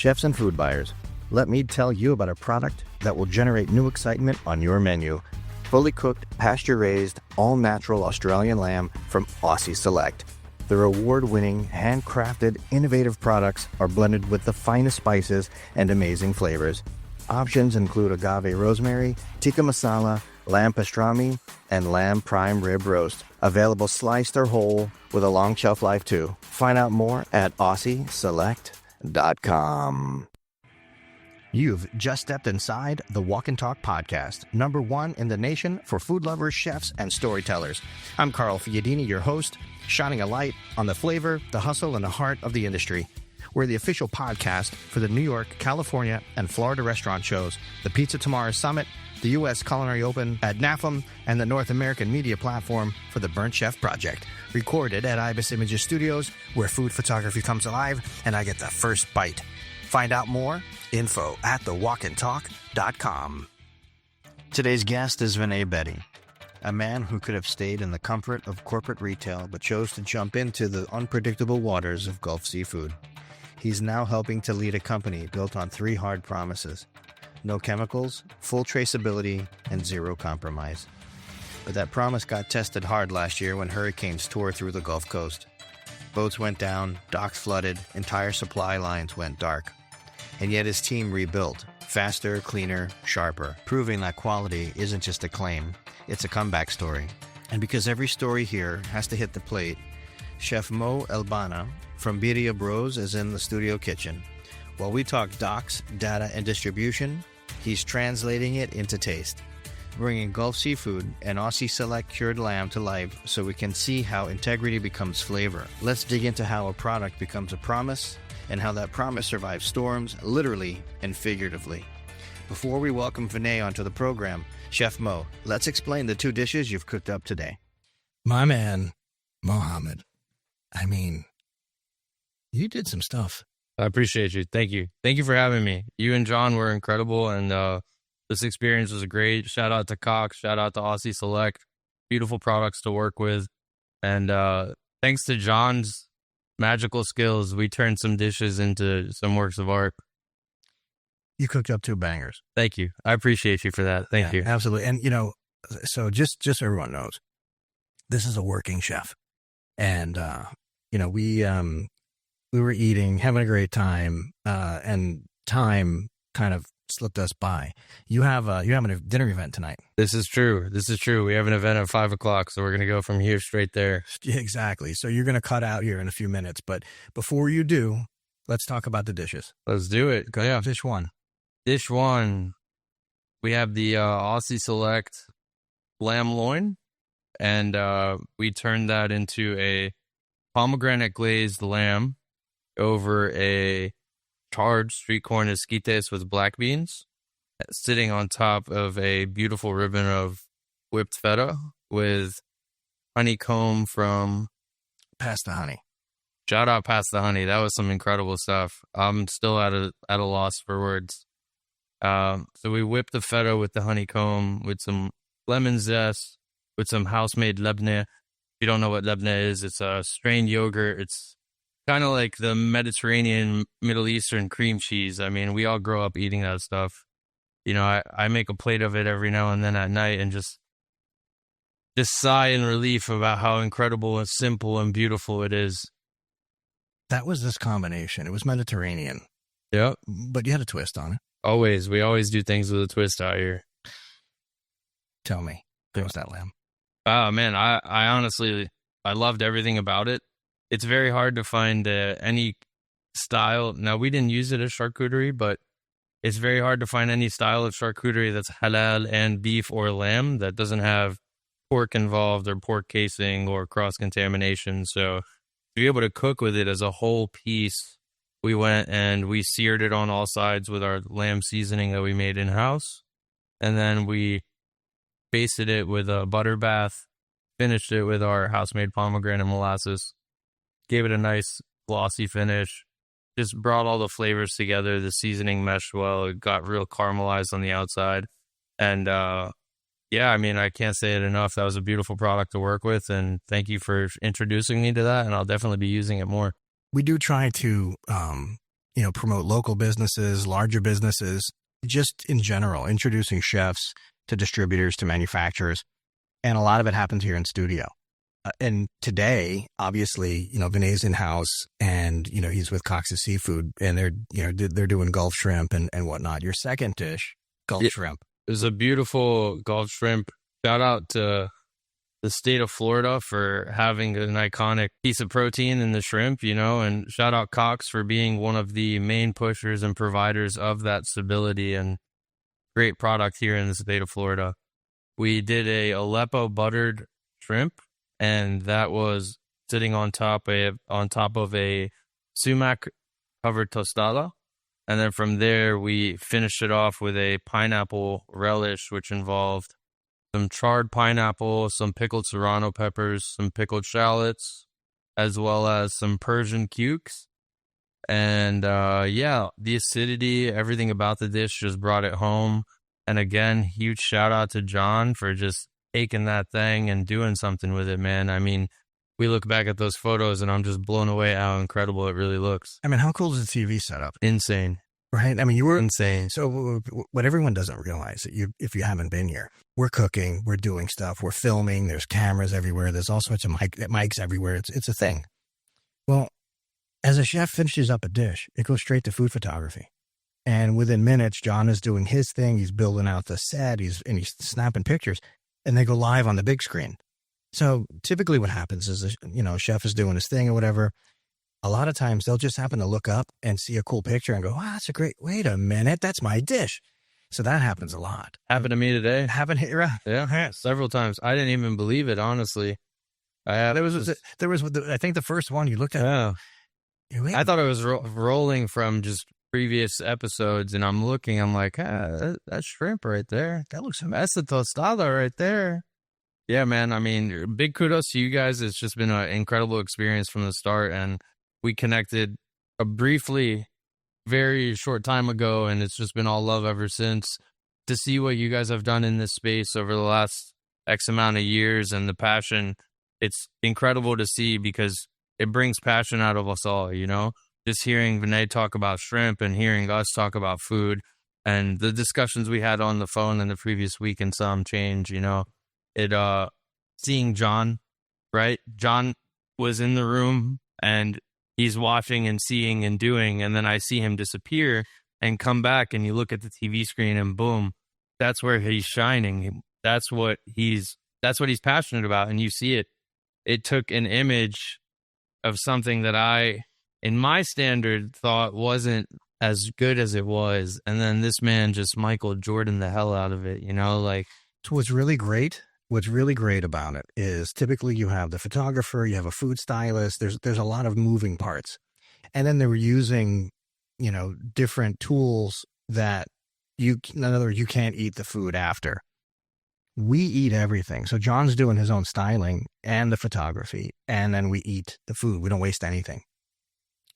Chefs and food buyers, let me tell you about a product that will generate new excitement on your menu. Fully cooked, pasture-raised, all-natural Australian lamb from Aussie Select. Their award-winning, handcrafted, innovative products are blended with the finest spices and amazing flavors. Options include agave rosemary, tikka masala, lamb pastrami, and lamb prime rib roast. Available sliced or whole with a long shelf life too. Find out more at AussieSelect.com. You've just stepped inside the Walk and Talk podcast, #1 in the nation for food lovers, chefs, and storytellers. I'm Carl Fiadini, your host, shining a light on the flavor, the hustle, and the heart of the industry. We're the official podcast for the New York, California, and Florida restaurant shows, the Pizza Tomorrow Summit, the U.S. Culinary Open at NAFM, and the North American media platform for the Burnt Chef Project. Recorded at Ibis Images Studios, where food photography comes alive, and I get the first bite. Find out more, info at thewalkandtalk.com. Today's guest is Vnay Bedi, a man who could have stayed in the comfort of corporate retail but chose to jump into the unpredictable waters of Gulf seafood. He's now helping to lead a company built on 3 hard promises: no chemicals, full traceability, and zero compromise. But that promise got tested hard last year when hurricanes tore through the Gulf Coast. Boats went down, docks flooded, entire supply lines went dark. And yet his team rebuilt, faster, cleaner, sharper, proving that quality isn't just a claim, it's a comeback story. And because every story here has to hit the plate, Chef Mohamad ElBanna from Birria Bros is in the studio kitchen. While we talk docs, data, and distribution, he's translating it into taste, bringing Gulf seafood and Aussie Select cured lamb to life so we can see how integrity becomes flavor. Let's dig into how a product becomes a promise and how that promise survives storms, literally and figuratively. Before we welcome Vnay onto the program, Chef Mo, let's explain the 2 dishes you've cooked up today. My man, Mohamad. I mean, you did some stuff. I appreciate you. Thank you. Thank you for having me. You and John were incredible, and this experience was great. Shout out to Cox. Shout out to Aussie Select. Beautiful products to work with. And thanks to John's magical skills, we turned some dishes into some works of art. You cooked up 2 bangers. Thank you. I appreciate you for that. Thank you. Absolutely. And, so just so everyone knows, this is a working chef. And, we were eating, having a great time, and time kind of slipped us by. You have a dinner event tonight. This is true. We have an event at 5:00, so we're going to go from here straight there. Yeah, exactly. So you're going to cut out here in a few minutes. But before you do, let's talk about the dishes. Let's do it. Go ahead. Dish one. We have the Aussie Select Lamb Loin, and we turned that into a Pomegranate Glazed Lamb over a charred street corn Esquites with black beans, sitting on top of a beautiful ribbon of whipped feta with honeycomb from Pass the Honey. Shout out Pass the Honey. That was some incredible stuff. I'm still at a loss for words. So we whipped the feta with the honeycomb, with some lemon zest, with some house-made lebne. If you don't know what lebne is, it's a strained yogurt. It's kind of like the Mediterranean, Middle Eastern cream cheese. I mean, we all grow up eating that stuff. I make a plate of it every now and then at night and just sigh in relief about how incredible and simple and beautiful it is. That was this combination. It was Mediterranean. Yep. But you had a twist on it. Always. We always do things with a twist out here. Tell me, how was that lamb? Oh, man, I honestly, I loved everything about it. It's very hard to find any style. Now, we didn't use it as charcuterie, but it's very hard to find any style of charcuterie that's halal and beef or lamb that doesn't have pork involved or pork casing or cross-contamination. So to be able to cook with it as a whole piece, we went and we seared it on all sides with our lamb seasoning that we made in-house. And then we basted it with a butter bath, finished it with our house-made pomegranate molasses, gave it a nice glossy finish, just brought all the flavors together. The seasoning meshed well. It got real caramelized on the outside. And yeah, I mean, I can't say it enough. That was a beautiful product to work with. And thank you for introducing me to that. And I'll definitely be using it more. We do try to promote local businesses, larger businesses, just in general, introducing chefs to distributors, to manufacturers. And a lot of it happens here in studio. And today, obviously, Vnay's in-house and, he's with Cox's Seafood and they're doing Gulf shrimp and whatnot. Your second dish, Gulf shrimp. It was a beautiful Gulf shrimp. Shout out to the state of Florida for having an iconic piece of protein in the shrimp, and shout out Cox for being one of the main pushers and providers of that stability and great product here in the state of Florida. We did a Aleppo buttered shrimp, and that was sitting on top of a sumac covered tostada. And then from there, we finished it off with a pineapple relish, which involved some charred pineapple, some pickled serrano peppers, some pickled shallots, as well as some Persian cukes. And the acidity, everything about the dish just brought it home. And again, huge shout out to John for just taking that thing and doing something with it, man. I mean, we look back at those photos and I'm just blown away how incredible it really looks. I mean, how cool is the TV setup? Insane. Right? I mean, you were insane. So what everyone doesn't realize, if you haven't been here, we're cooking, we're doing stuff, we're filming, there's cameras everywhere, there's all sorts of mics everywhere. It's a thing. Well, as a chef finishes up a dish, it goes straight to food photography. And within minutes, John is doing his thing. He's building out the set. He's snapping pictures, and they go live on the big screen. So typically, what happens is, a chef is doing his thing or whatever. A lot of times, they'll just happen to look up and see a cool picture and go, "Wow, that's a great! Wait a minute, that's my dish." So that happens a lot. Happened to me today. Happened here, yeah, several times. I didn't even believe it, honestly. There was I think the first one you looked at. Yeah. I thought it was rolling from just previous episodes, and I'm looking, I'm like, that's shrimp right there. That looks amazing. That's the tostada right there. Yeah, man. I mean, big kudos to you guys. It's just been an incredible experience from the start, and we connected briefly, very short time ago, and it's just been all love ever since. To see what you guys have done in this space over the last X amount of years and the passion, it's incredible to see because it brings passion out of us all, Just hearing Vnay talk about shrimp and hearing us talk about food and the discussions we had on the phone in the previous week and some change, seeing John, right? John was in the room and he's watching and seeing and doing, and then I see him disappear and come back and you look at the TV screen and boom, that's where he's shining. That's what he's passionate about. And you see it. It took an image of something that I, in my standard, thought wasn't as good as it was. And then this man just Michael Jordan the hell out of it, So what's really great about it is typically you have the photographer, you have a food stylist, there's a lot of moving parts. And then they were using, different tools that in other words, you can't eat the food after. We eat everything. So John's doing his own styling and the photography, and then we eat the food. We don't waste anything,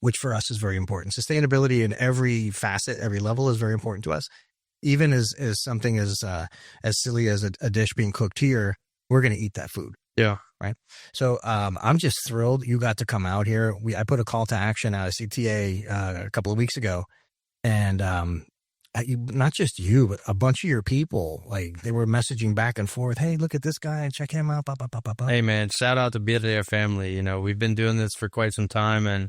which for us is very important. Sustainability in every facet, every level is very important to us. Even as something as silly as a dish being cooked here, we're going to eat that food. Yeah. Right. So I'm just thrilled you got to come out here. I put a call to action out of CTA a couple of weeks ago, and not just you, but a bunch of your people, they were messaging back and forth. Hey, look at this guy. Check him out. Hey, man, shout out to Birria family. We've been doing this for quite some time, and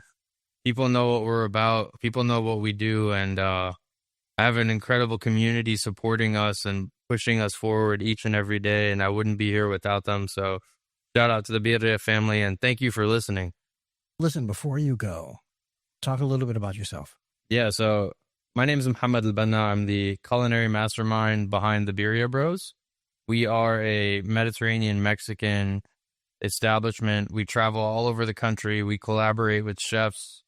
people know what we're about. People know what we do, and I have an incredible community supporting us and pushing us forward each and every day, and I wouldn't be here without them. So shout out to the Birria family, and thank you for listening. Listen, before you go, talk a little bit about yourself. Yeah, so my name is Mohamad ElBanna. I'm the culinary mastermind behind the Birria Bros. We are a Mediterranean Mexican establishment. We travel all over the country. We collaborate with chefs,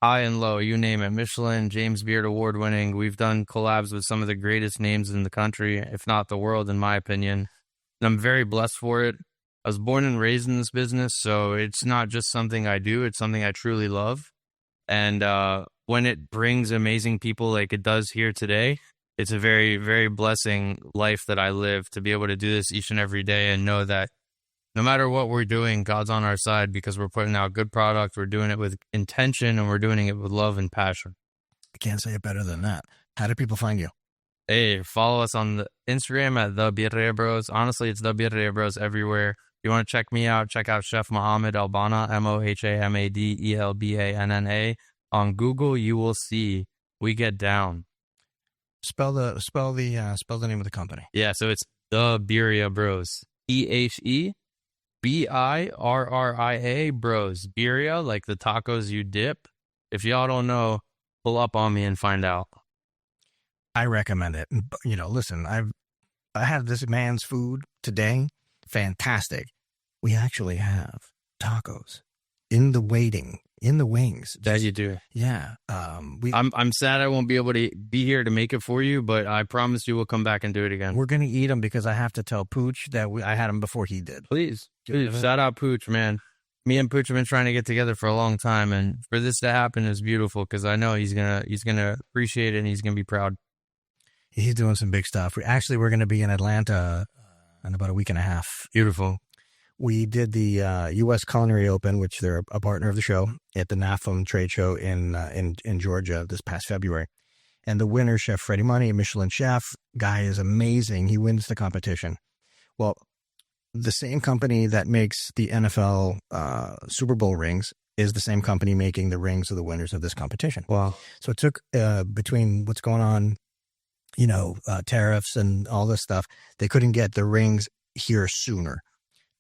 high and low, you name it. Michelin, James Beard award winning. We've done collabs with some of the greatest names in the country, if not the world, in my opinion. And I'm very blessed for it. I was born and raised in this business, so it's not just something I do. It's something I truly love. And when it brings amazing people like it does here today, it's a very, very blessing life that I live to be able to do this each and every day and know that no matter what we're doing, God's on our side because we're putting out good product. We're doing it with intention and we're doing it with love and passion. can't say it better than that. How do people find you? Hey, follow us on the Instagram at the Birria Bros. Honestly, it's the Birria Bros everywhere. If you want to check me out, check out Chef Mohamad ElBanna, MohamadElBanna. On Google, you will see we get down. Spell the name of the company. Yeah, so it's the Birria Bros. EHEBIRRIA Bros. Birria, like the tacos you dip. If y'all don't know, pull up on me and find out. I recommend it. You know, listen, I had this man's food today. Fantastic. We actually have tacos in the wings. That you do. Yeah. I'm sad I won't be able to be here to make it for you, but I promise you we'll come back and do it again. We're going to eat them because I have to tell Pooch that I had him before he did. Please. Shout out Pooch, man. Me and Pooch have been trying to get together for a long time, and for this to happen is beautiful because I know he's gonna appreciate it and he's gonna be proud. He's doing some big stuff. We're going to be in Atlanta in about a week and a half. Beautiful. We did the U.S. Culinary Open, which they're a partner of the show, at the NAFM trade show in Georgia this past February. And the winner, Chef Freddie Money, a Michelin chef, guy is amazing. He wins the competition. Well, the same company that makes the NFL Super Bowl rings is the same company making the rings of the winners of this competition. Wow. So it took between what's going on, tariffs and all this stuff, they couldn't get the rings here sooner.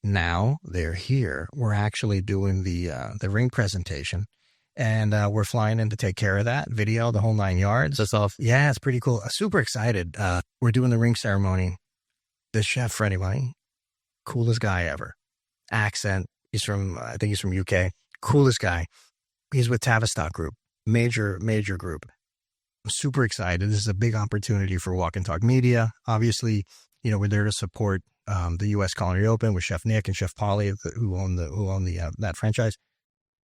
Now they're here. We're actually doing the ring presentation, and we're flying in to take care of that video, the whole 9 yards. That's awesome. Yeah, it's pretty cool. Super excited. We're doing the ring ceremony. This chef, Freddie Money, coolest guy ever. Accent. I think he's from UK. Coolest guy. He's with Tavistock Group. Major group. I'm super excited. This is a big opportunity for Walk and Talk Media. Obviously, we're there to support the U.S. Culinary Open with Chef Nick and Chef Polly, who own that franchise.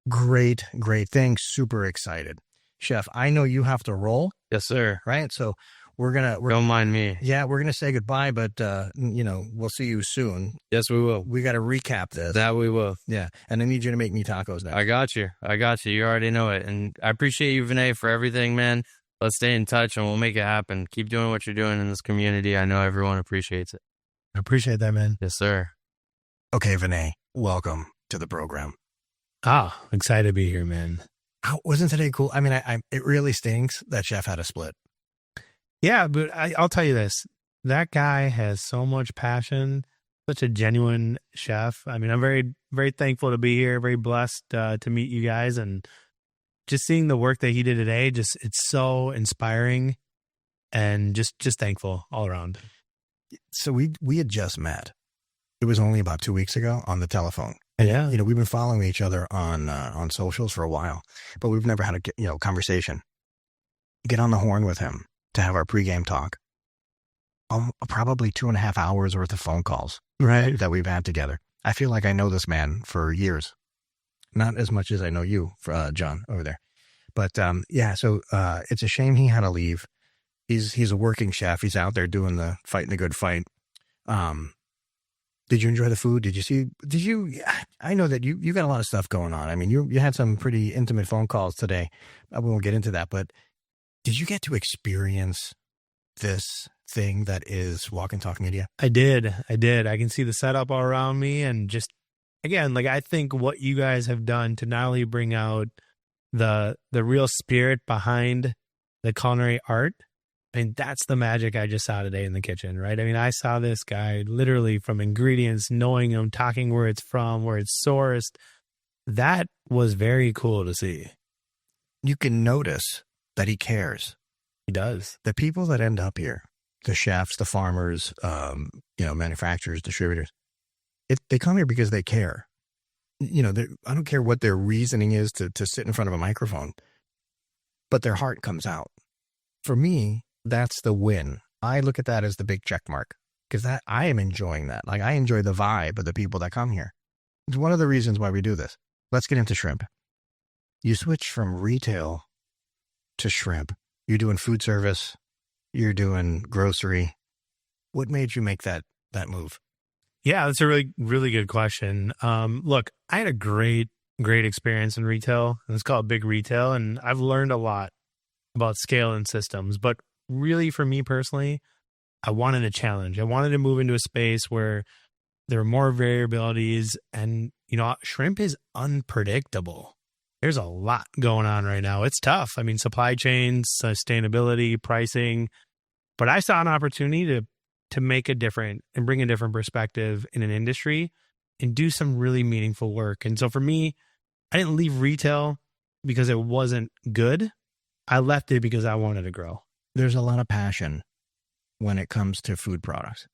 Great thing. Super excited. Chef, I know you have to roll. Yes, sir. Right? So we're don't mind me. Yeah, we're gonna say goodbye, but we'll see you soon. Yes, we will. We got to recap this. That we will. Yeah, and I need you to make me tacos now. I got you. You already know it, and I appreciate you, Vnay, for everything, man. Let's stay in touch, and we'll make it happen. Keep doing what you're doing in this community. I know everyone appreciates it. I appreciate that, man. Yes, sir. Okay, Vnay, welcome to the program. Excited to be here, man. Wasn't today cool? I mean, it really stinks that Chef had a split. Yeah, but I'll tell you this. That guy has so much passion, such a genuine chef. I mean, I'm very, very thankful to be here, very blessed to meet you guys. And just seeing the work that he did today, it's so inspiring and just thankful all around. So we had just met. It was only about 2 weeks ago on the telephone. Yeah. We've been following each other on socials for a while, but we've never had a conversation. Get on the horn with him to have our pregame talk. Probably 2.5 hours worth of phone calls, right, that we've had together. I feel like I know this man for years, not as much as I know you, John, over there. But so it's a shame he had to leave. He's a working chef. He's out there doing fighting the good fight. Did you enjoy the food? I know that you got a lot of stuff going on. I mean, you had some pretty intimate phone calls today. I won't get into that, but did you get to experience this thing that is Walk and Talk Media? I did. I can see the setup all around me, and just, again, like, I think what you guys have done to not only bring out the real spirit behind the culinary art, I mean, that's the magic I just saw today in the kitchen, right? I mean, I saw this guy literally from ingredients, knowing them, talking where it's from, where it's sourced. That was very cool to see. You can notice that he cares. He does. The people that end up here, the chefs, the farmers, manufacturers, distributors, they come here because they care. I don't care what their reasoning is to sit in front of a microphone, but their heart comes out. For me, that's the win. I look at that as the big check mark, because I am enjoying that. Like, I enjoy the vibe of the people that come here. It's one of the reasons why we do this. Let's get into shrimp. You switch from retail to shrimp. You're doing food service. You're doing grocery. What made you make that move? Yeah, that's a really, really good question. Look, I had a great experience in retail, and it's called big retail, and I've learned a lot about scale and systems. But really, for me personally, I wanted a challenge. I wanted to move into a space where there are more variabilities, and shrimp is unpredictable. There's a lot going on right now. It's tough. I mean, supply chains, sustainability, pricing. But I saw an opportunity to make a different and bring a different perspective in an industry and do some really meaningful work. And so for me, I didn't leave retail because it wasn't good. I left it because I wanted to grow. There's a lot of passion when it comes to food products,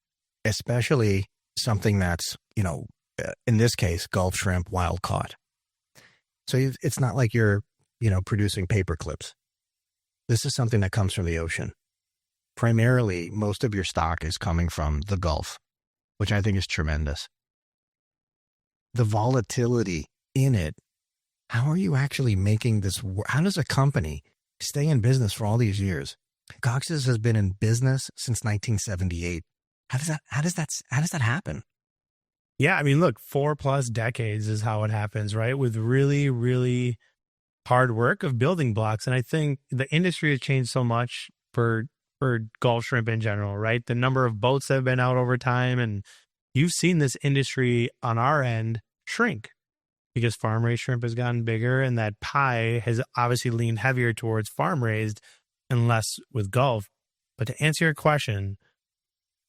especially something that's, in this case, Gulf shrimp, wild caught. So it's not like you're, producing paper clips. This is something that comes from the ocean. Primarily, most of your stock is coming from the Gulf, which I think is tremendous. The volatility in it, how are you actually making this work? How does a company stay in business for all these years? Cox's has been in business since 1978. How does that happen? Yeah, I mean, look, 4+ decades is how it happens, right? With really, really hard work of building blocks. And I think the industry has changed so much for Gulf shrimp in general, right? The number of boats that have been out over time, and you've seen this industry on our end shrink because farm-raised shrimp has gotten bigger, and that pie has obviously leaned heavier towards farm-raised and less with Gulf. But to answer your question,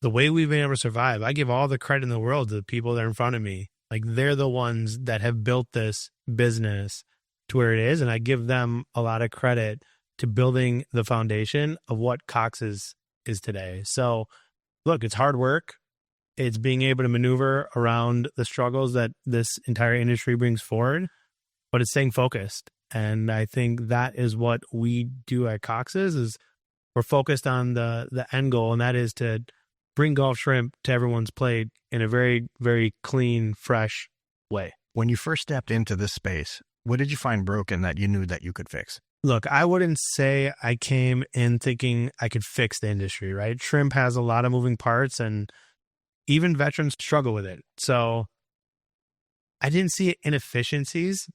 the way we've been able to survive, I give all the credit in the world to the people that are in front of me. Like, they're the ones that have built this business to where it is, and I give them a lot of credit to building the foundation of what Cox's is today. So, look, it's hard work. It's being able to maneuver around the struggles that this entire industry brings forward, but it's staying focused. And I think that is what we do at Cox's, is we're focused on the end goal, and that is to bring Gulf shrimp to everyone's plate in a very, very clean, fresh way. When you first stepped into this space, what did you find broken that you knew that you could fix? Look, I wouldn't say I came in thinking I could fix the industry, right? Shrimp has a lot of moving parts, and even veterans struggle with it. So I didn't see inefficiencies,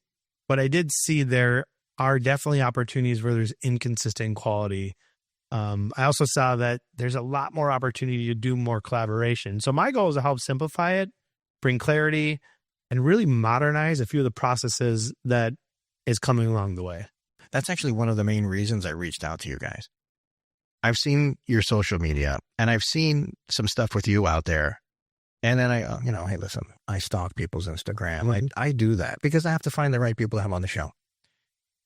but I did see there are definitely opportunities where there's inconsistent quality. I also saw that there's a lot more opportunity to do more collaboration. So my goal is to help simplify it, bring clarity, and really modernize a few of the processes that is coming along the way. That's actually one of the main reasons I reached out to you guys. I've seen your social media, and I've seen some stuff with you out there. And then hey, listen, I stalk people's Instagram. I do that because I have to find the right people to have on the show.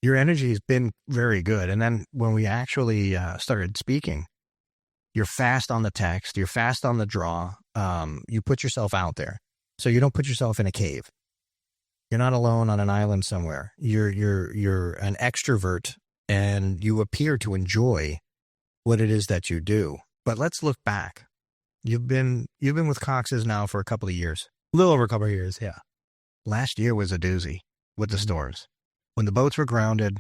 Your energy has been very good. And then when we actually started speaking, you're fast on the text, you're fast on the draw. You put yourself out there. So you don't put yourself in a cave. You're not alone on an island somewhere. You're an extrovert, and you appear to enjoy what it is that you do. But let's look back. You've been with Cox's now for a couple of years. A little over a couple of years, yeah. Last year was a doozy with the stores. When the boats were grounded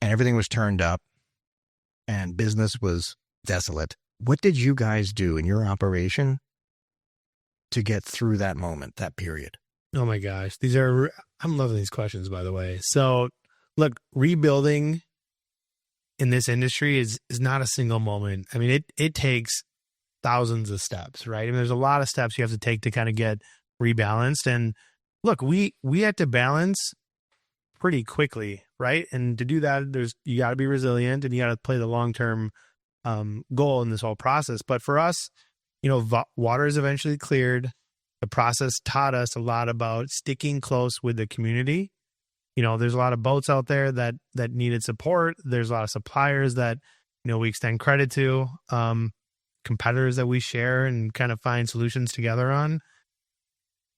and everything was turned up and business was desolate, what did you guys do in your operation to get through that moment, that period? Oh my gosh. I'm loving these questions, by the way. So look, rebuilding in this industry is not a single moment. I mean, it takes thousands of steps, right? I mean, there's a lot of steps you have to take to kind of get rebalanced. And look, we had to balance pretty quickly, right? And to do that, you got to be resilient, and you got to play the long-term goal in this whole process. But for us, water is eventually cleared. The process taught us a lot about sticking close with the community. There's a lot of boats out there that needed support. There's a lot of suppliers that, we extend credit to, competitors that we share and kind of find solutions together on.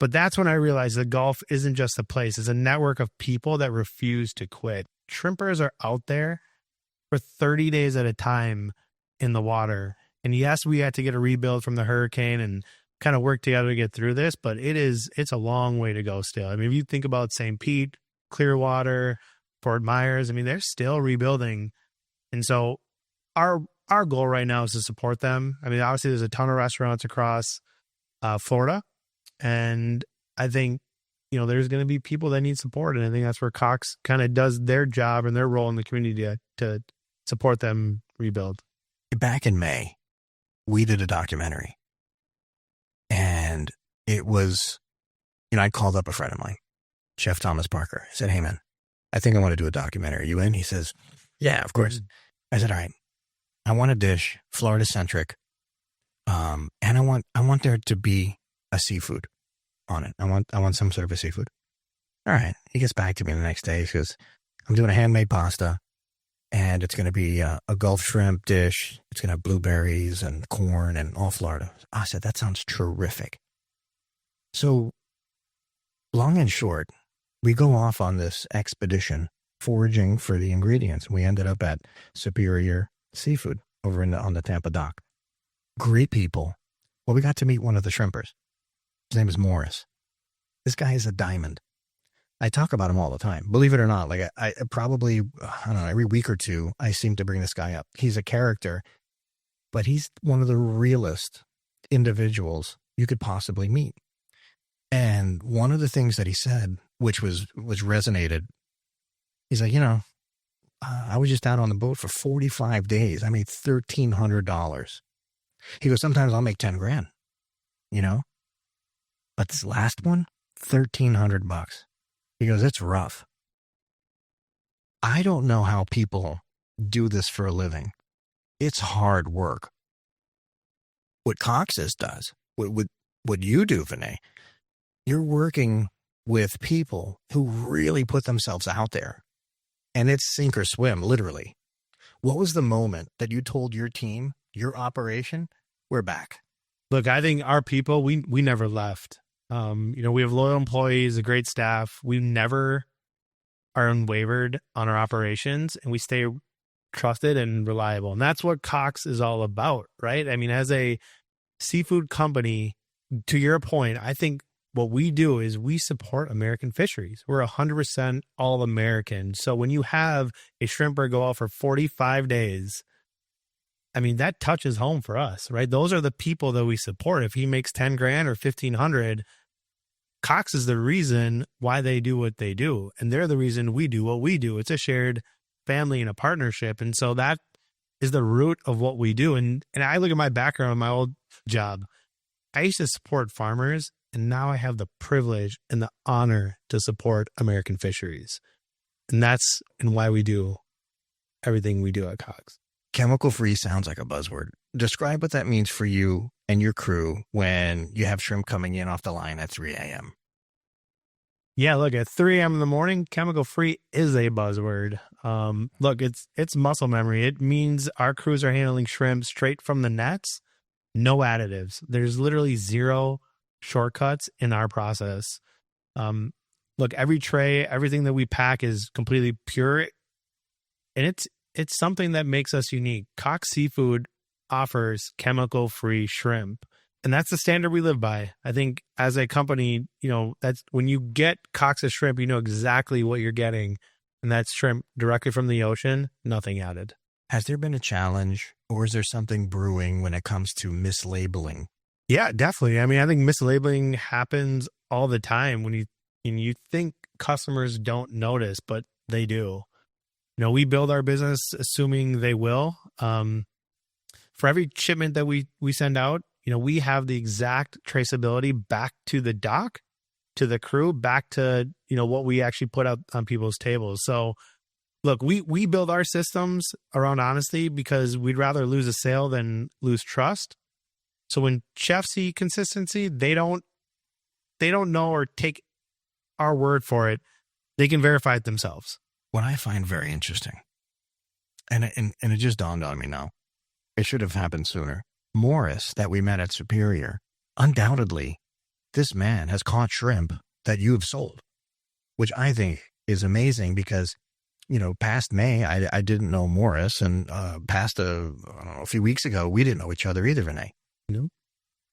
But that's when I realized the Gulf isn't just a place. It's a network of people that refuse to quit. Shrimpers are out there for 30 days at a time in the water. And yes, we had to get a rebuild from the hurricane and kind of work together to get through this, but it's a long way to go still. I mean, if you think about St. Pete, Clearwater, Fort Myers, I mean, they're still rebuilding. And so our goal right now is to support them. I mean, obviously there's a ton of restaurants across Florida, and I think, there's going to be people that need support. And I think that's where Cox kind of does their job and their role in the community to support them rebuild. Back in May, we did a documentary, and it was, I called up a friend of mine, Chef Thomas Parker. I said, "Hey man, I think I want to do a documentary. You in?" He says, "Yeah, of course." I said, "All right, I want a dish, Florida centric, and I want there to be a seafood on it. I want some sort of a seafood." All right. He gets back to me the next day. He goes, "I'm doing a handmade pasta, and it's going to be a Gulf shrimp dish. It's going to have blueberries and corn and all Florida." I said, "That sounds terrific." So, long and short, we go off on this expedition foraging for the ingredients. We ended up at Superior Seafood over on the Tampa dock. Great people. Well, we got to meet one of the shrimpers. His name is Morris. This guy is a diamond. I talk about him all the time. Believe it or not, like I probably, I don't know, every week or two, I seem to bring this guy up. He's a character, but he's one of the realest individuals you could possibly meet. And one of the things that he said, which resonated, he's like, I was just out on the boat for 45 days. I made $1,300. He goes, sometimes I'll make 10 grand, but this last one, $1,300. He goes, it's rough. I don't know how people do this for a living. It's hard work. What Cox's does, what you do, Vnay, you're working with people who really put themselves out there. And it's sink or swim, literally. What was the moment that you told your team, your operation, we're back? Look, I think our people, we never left. We have loyal employees, a great staff. We never are unwavered on our operations, and we stay trusted and reliable. And that's what Cox is all about, right? I mean, as a seafood company, to your point, I think what we do is we support American fisheries. We're 100% all American. So when you have a shrimper go out for 45 days, I mean, that touches home for us, right? Those are the people that we support. If he makes 10 grand or 1,500, Cox is the reason why they do what they do. And they're the reason we do what we do. It's a shared family and a partnership. And so that is the root of what we do. And I look at my background, my old job. I used to support farmers, and now I have the privilege and the honor to support American fisheries. And that's why we do everything we do at Cox. Chemical-free sounds like a buzzword. Describe what that means for you and your crew when you have shrimp coming in off the line at 3 a.m. Yeah, look, at 3 a.m. in the morning, chemical-free is a buzzword. Look, it's muscle memory. It means our crews are handling shrimp straight from the nets, no additives. There's literally zero shortcuts in our process. Look, every tray, everything that we pack is completely pure, and it's something that makes us unique. Cox Seafood offers chemical-free shrimp, and that's the standard we live by. I think as a company, that's when you get Cox's shrimp, you know exactly what you're getting, and that's shrimp directly from the ocean, nothing added. Has there been a challenge, or is there something brewing when it comes to mislabeling? Yeah, definitely. I mean, I think mislabeling happens all the time when you think customers don't notice, but they do. We build our business assuming they will. For every shipment that we send out, we have the exact traceability back to the dock, to the crew, back to, what we actually put out on people's tables. So look, we build our systems around honesty because we'd rather lose a sale than lose trust. So when chefs see consistency, they don't know or take our word for it. They can verify it themselves. What I find very interesting, and it just dawned on me now, it should have happened sooner. Morris, that we met at Superior, undoubtedly, this man has caught shrimp that you have sold, which I think is amazing because, past May, I didn't know Morris, and past a few weeks ago, we didn't know each other either, Vnay. No.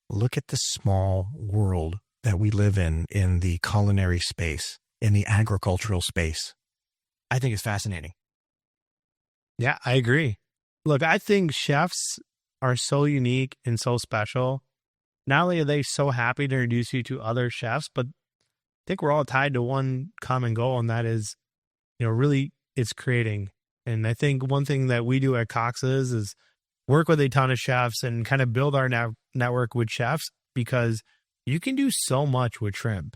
Look at the small world that we live in the culinary space, in the agricultural space. I think it's fascinating. Yeah, I agree. Look, I think chefs are so unique and so special. Not only are they so happy to introduce you to other chefs, but I think we're all tied to one common goal, and that is, really it's creating And I think one thing that we do at Cox's is work with a ton of chefs and kind of build our network with chefs, because you can do so much with shrimp.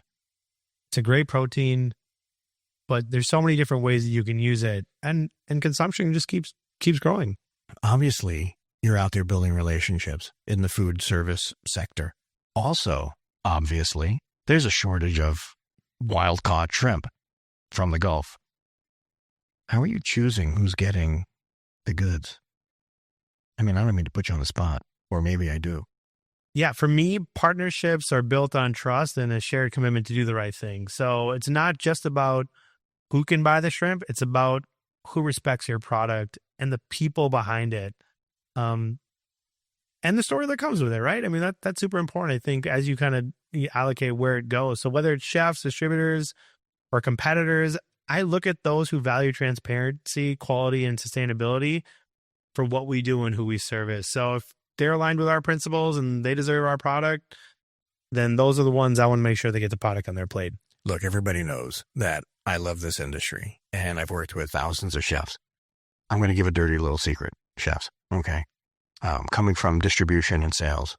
It's a great protein, but there's so many different ways that you can use it, and consumption just keeps growing. Obviously, you're out there building relationships in the food service sector. Also, obviously, there's a shortage of wild-caught shrimp from the Gulf. How are you choosing who's getting the goods? I mean, I don't mean to put you on the spot, or maybe I do. Yeah, for me, partnerships are built on trust and a shared commitment to do the right thing. So it's not just about who can buy the shrimp. It's about who respects your product and the people behind it. And the story that comes with it, right? I mean, that's super important, I think, as you kind of allocate where it goes. So whether it's chefs, distributors, or competitors, I look at those who value transparency, quality, and sustainability for what we do and who we service. So if they're aligned with our principles and they deserve our product, then those are the ones I want to make sure they get the product on their plate. Look, everybody knows that I love this industry, and I've worked with thousands of chefs. I'm going to give a dirty little secret, chefs, okay? Coming from distribution and sales,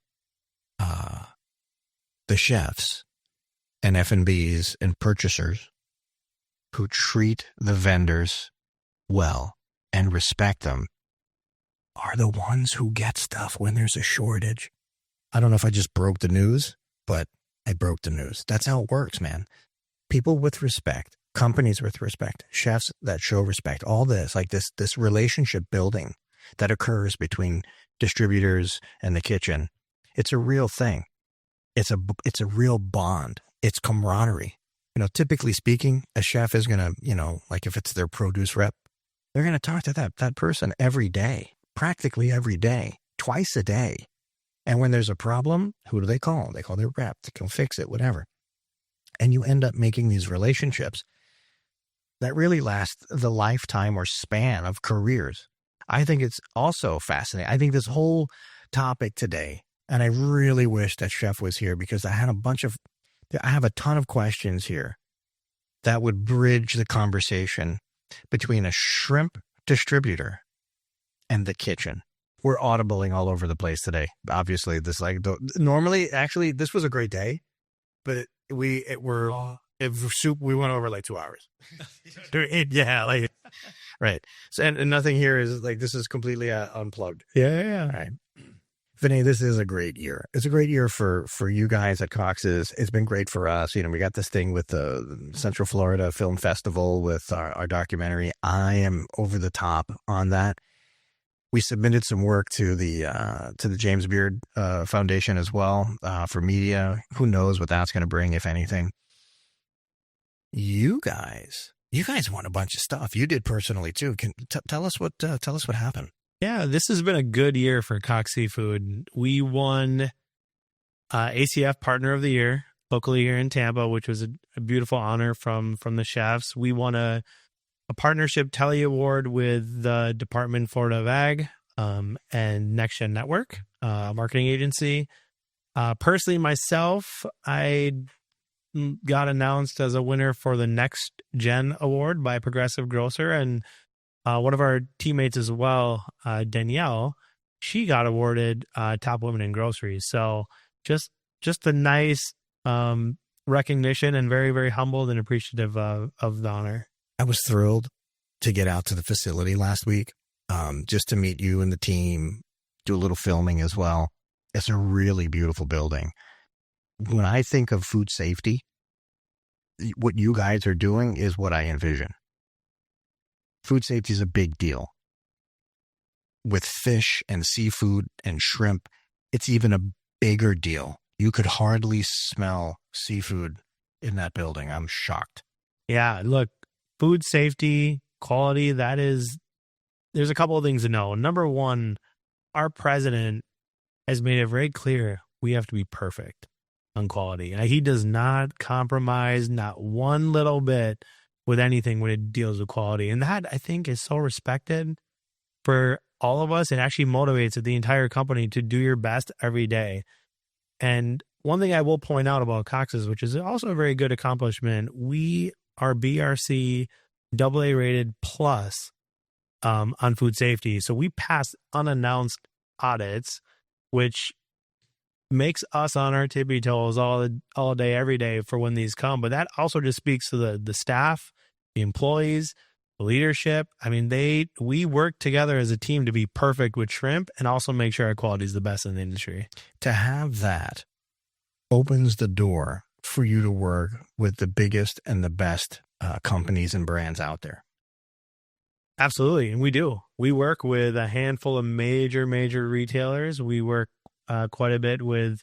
the chefs and F&Bs and purchasers who treat the vendors well and respect them are the ones who get stuff when there's a shortage. I don't know if I just broke the news, but I broke the news. That's how it works, man. People with respect, companies with respect, chefs that show respect, all this, like this relationship building that occurs between distributors and the kitchen. It's a real thing. It's a real bond. It's camaraderie. You know, typically speaking, a chef is going to, you know, like if it's their produce rep, they're going to talk to that person every day, practically every day, twice a day. And when there's a problem, who do they call? They call their rep to come fix it, whatever. And you end up making these relationships that really last the lifetime or span of careers. I think it's also fascinating. I think this whole topic today, and I really wish that Chef was here, because I have a ton of questions here that would bridge the conversation between a shrimp distributor and the kitchen. We're audibling all over the place today. Obviously, normally, actually, this was a great day, but we went over like 2 hours. Right. So, and nothing here is like, this is completely unplugged. Yeah. All right. Vnay, this is a great year. It's a great year for you guys at Cox's. It's been great for us. You know, we got this thing with the Central Florida Film Festival with our documentary. I am over the top on that. We submitted some work to the James Beard Foundation as well for media. Who knows what that's going to bring, if anything. You guys won a bunch of stuff. You did personally too. Can tell us what happened. Yeah, this has been a good year for Cox Seafood. We won ACF Partner of the Year locally here in Tampa, which was a beautiful honor from the chefs. We won a partnership Telly Award with the Department Florida of Ag and Next Gen Network, marketing agency. Personally, myself, I got announced as a winner for the Next Gen Award by Progressive Grocer, and one of our teammates as well, Danielle, she got awarded Top Women in Groceries. So just a nice recognition, and very, very humbled and appreciative of the honor. I was thrilled to get out to the facility last week, just to meet you and the team, do a little filming as well. It's a really beautiful building. When I think of food safety, what you guys are doing is what I envision. Food safety is a big deal. With fish and seafood and shrimp, it's even a bigger deal. You could hardly smell seafood in that building. I'm shocked. Yeah, look, food safety, quality, there's a couple of things to know. Number one, our president has made it very clear we have to be perfect on quality. And he does not compromise, not one little bit, with anything when it deals with quality. And that, I think, is so respected for all of us. It actually motivates the entire company to do your best every day. And one thing I will point out about Cox's, which is also a very good accomplishment, we are BRC AA rated plus on food safety. So we pass unannounced audits, which makes us on our tippy toes all day, every day for when these come. But that also just speaks to the staff, the employees, the leadership. I mean, we work together as a team to be perfect with shrimp and also make sure our quality is the best in the industry. To have that opens the door for you to work with the biggest and the best companies and brands out there. Absolutely. And we do. We work with a handful of major retailers. We work quite a bit with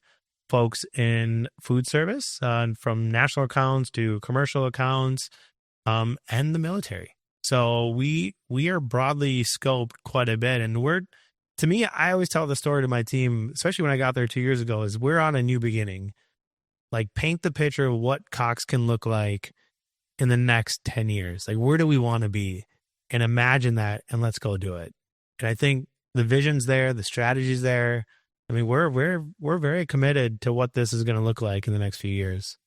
folks in food service, from national accounts to commercial accounts, and the military. So we are broadly scoped quite a bit. And to me, I always tell the story to my team, especially when I got there 2 years ago, is we're on a new beginning. Like, paint the picture of what Cox can look like in the next 10 years. Like, where do we want to be? And imagine that, and let's go do it. And I think the vision's there, the strategy's there. I mean, we're very committed to what this is going to look like in the next few years.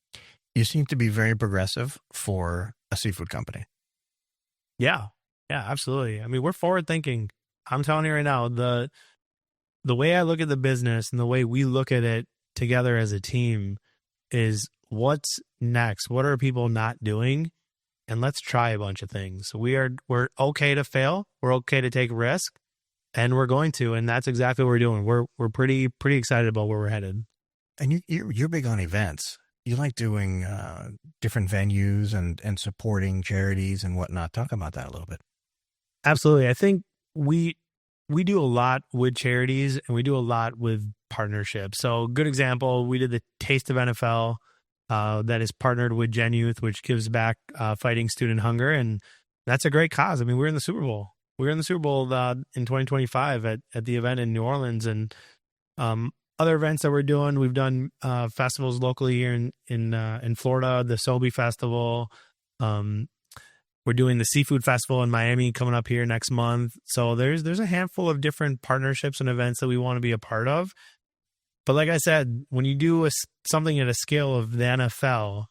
You seem to be very progressive for a seafood company. Yeah, absolutely. I mean, we're forward thinking. I'm telling you right now, the way I look at the business and the way we look at it together as a team is what's next? What are people not doing? And let's try a bunch of things. We're okay to fail. We're okay to take risk, and we're going to. And that's exactly what we're doing. We're pretty excited about where we're headed. And you're big on events. You like doing different venues and supporting charities and whatnot. Talk about that a little bit. Absolutely. I think we do a lot with charities, and we do a lot with partnerships. So, good example, we did the Taste of NFL. That is partnered with Gen Youth, which gives back fighting student hunger. And that's a great cause. I mean, we're in the Super Bowl. We were in the Super Bowl in 2025 at the event in New Orleans. And other events that we're doing, we've done festivals locally here in Florida, the Sobe Festival. We're doing the Seafood Festival in Miami coming up here next month. So there's a handful of different partnerships and events that we want to be a part of. But like I said, when you do something at a scale of the NFL,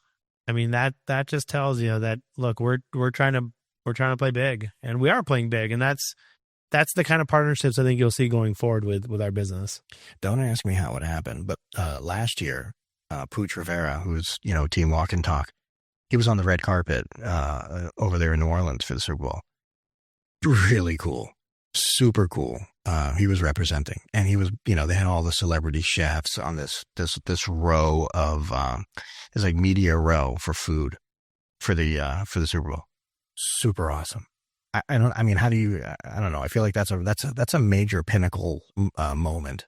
I mean, that just tells you that, look, we're trying to play big, and we are playing big. And that's the kind of partnerships I think you'll see going forward with our business. Don't ask me how it happened, but last year, Pooch Rivera, who's, Team Walk and Talk, he was on the red carpet over there in New Orleans for the Super Bowl. Really cool. Super cool. He was representing, and he was, they had all the celebrity chefs on this row of, it's like media row for food for the Super Bowl. Super awesome. I don't know. I feel like that's a major pinnacle moment.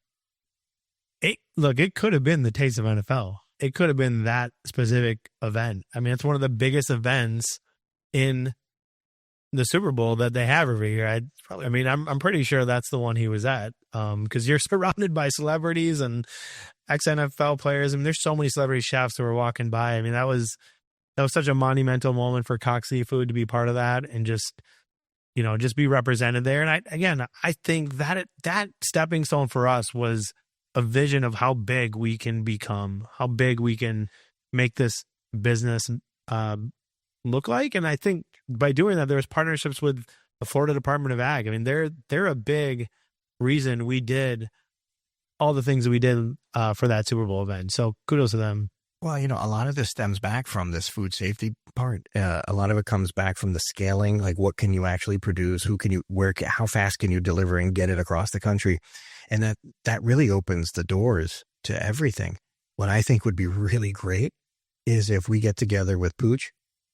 It could have been the Taste of NFL. It could have been that specific event. I mean, it's one of the biggest events in the Super Bowl that they have every year. I'm pretty sure that's the one he was at, because you're surrounded by celebrities and ex-NFL players. I mean, there's so many celebrity chefs who were walking by. I mean, that was such a monumental moment for Cox Seafood to be part of that and just be represented there. And I think that stepping stone for us was a vision of how big we can become, how big we can make this business look like. And I think by doing that, there was partnerships with the Florida Department of Ag. I mean, they're a big reason we did all the things that we did for that Super Bowl event. So kudos to them. Well, a lot of this stems back from this food safety part. A lot of it comes back from the scaling, like what can you actually produce? How fast can you deliver and get it across the country? And that really opens the doors to everything. What I think would be really great is if we get together with Pooch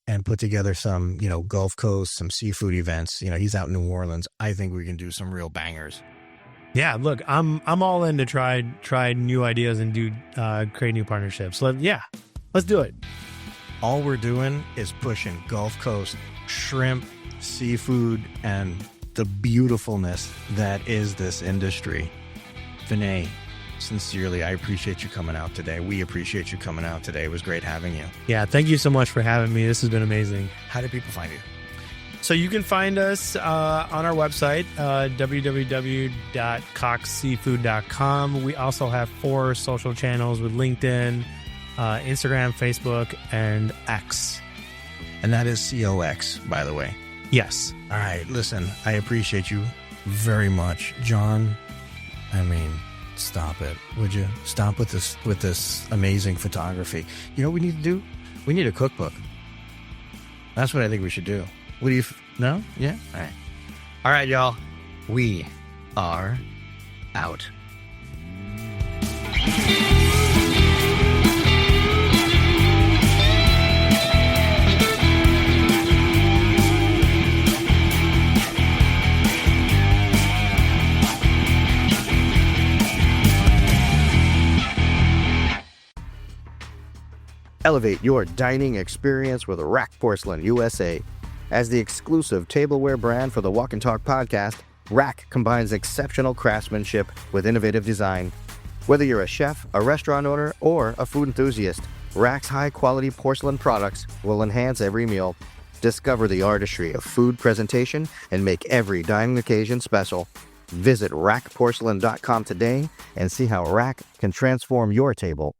and put together some, Gulf Coast, some seafood events. He's out in New Orleans. I think we can do some real bangers. Yeah, look, I'm all in to try new ideas and create new partnerships. Let's do it. All we're doing is pushing Gulf Coast shrimp, seafood, and the beautifulness that is this industry. Vnay, sincerely, I appreciate you coming out today. We appreciate you coming out today. It was great having you. Yeah, thank you so much for having me. This has been amazing. How do people find you? So you can find us on our website, www.coxseafood.com. We also have 4 social channels with LinkedIn, Instagram, Facebook, and X. And that is COX, by the way. Yes. All right, listen, I appreciate you very much, John. I mean, stop it, would you? Stop with this amazing photography. You know what we need to do? We need a cookbook. That's what I think we should do. What do you? No? Yeah. All right, y'all. We are out. Elevate your dining experience with Rack Porcelain USA. As the exclusive tableware brand for the Walk and Talk podcast, Rack combines exceptional craftsmanship with innovative design. Whether you're a chef, a restaurant owner, or a food enthusiast, Rack's high-quality porcelain products will enhance every meal. Discover the artistry of food presentation and make every dining occasion special. Visit rackporcelain.com today and see how Rack can transform your table